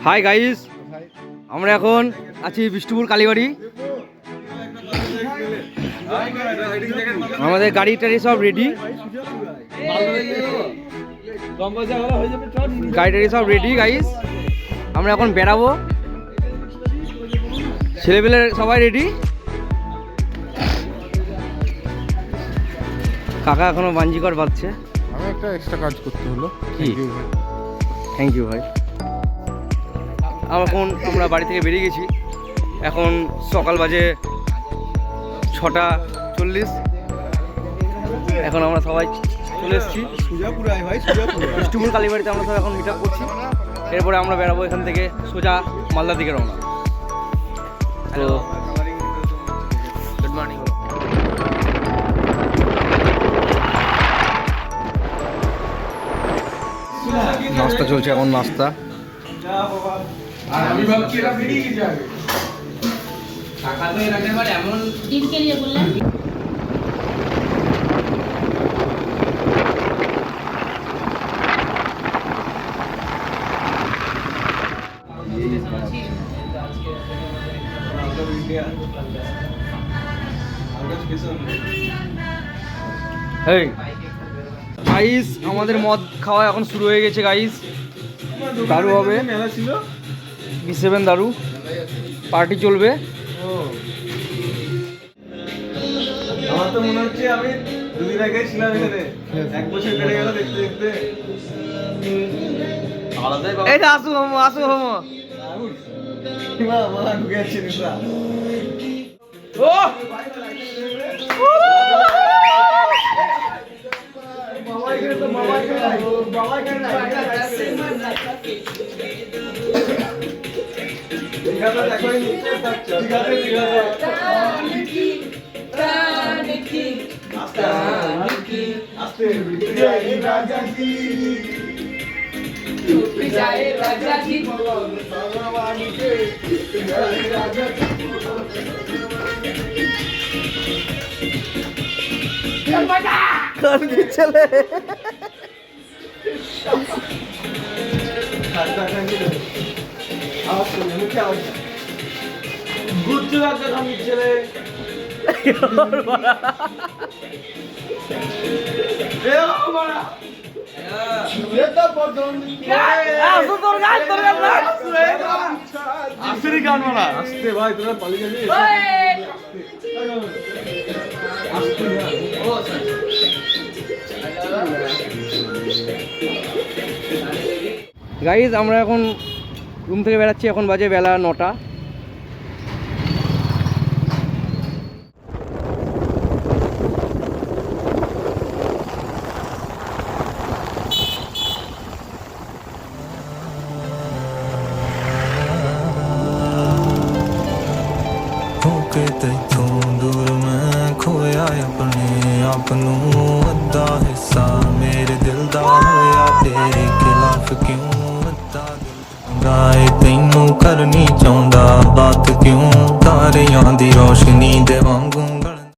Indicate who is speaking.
Speaker 1: Hi guys, আমরা এখন আছি বিষ্ণুপুর কালীবাড়ি। আমাদের গাড়ি টাড়ি সব রেডি, গাড়ি টাড়ি সব রেডি গাইস। আমরা এখন বেরাবো, ছেলেপেলে সবাই রেডি। কাকা এখনো বাঞ্জিকর বাজছে।
Speaker 2: আমি একটা এক্সট্রা কাজ করতে হলো।
Speaker 1: থ্যাংক ইউ ভাই। এখন আমরা বাড়ি থেকে বেরিয়ে গেছি। এখন সকাল বাজে 6:40। এখন আমরা সবাই চলে এসেছি বিষ্ণুপুর কালীবাড়িতে। আমরা সবাই এখন মিট আপ করছি। এরপরে আমরা বেরাবো এখান থেকে সোজা মালদার দিকে রওনা। তো গুড মর্নিং। নাস্তা চলছে এখন, নাস্তা। গাইস আমাদের মদ খাওয়া এখন শুরু হয়ে গেছে গাইস। দারু হবে, B7 দারু, পার্টি চলবে।
Speaker 3: আমার তো মনে হচ্ছে আমি দুদিন আগে ছিলাম এখানে, 1 বছর বেড়ে গেল দেখতে দেখতে।
Speaker 1: এই যে আসু হোমো, আসু হোমো।
Speaker 3: মা ঢুকে যাচ্ছে নিশা।
Speaker 1: ও
Speaker 3: বাবা এখানে তো বাবা এখানে দীঘাতে দেখো নিচে থাকছে। দীঘাতে আস্তে জয় রাজা কি জয় রাজা কি বলো সাগরবাণী কে জয় রাজা কি
Speaker 1: কোন কি চলে
Speaker 3: গুড রাজা আমি চলে আস্তে ভাই তোরা পালিয়ে যাবি।
Speaker 1: গাইজ আমরা এখন রুম থেকে বেরাচ্ছি। এখন বাজে বেলা 9টা।
Speaker 4: दूर मैं खोया अपने आप नू अद्धा हिस्सा मेरे दिल दा होया तेरे खिलाफ क्यों अद्धा गाए तैनू करनी चाहुंदा बात क्यों तारियां दी रोशनी दे वांगू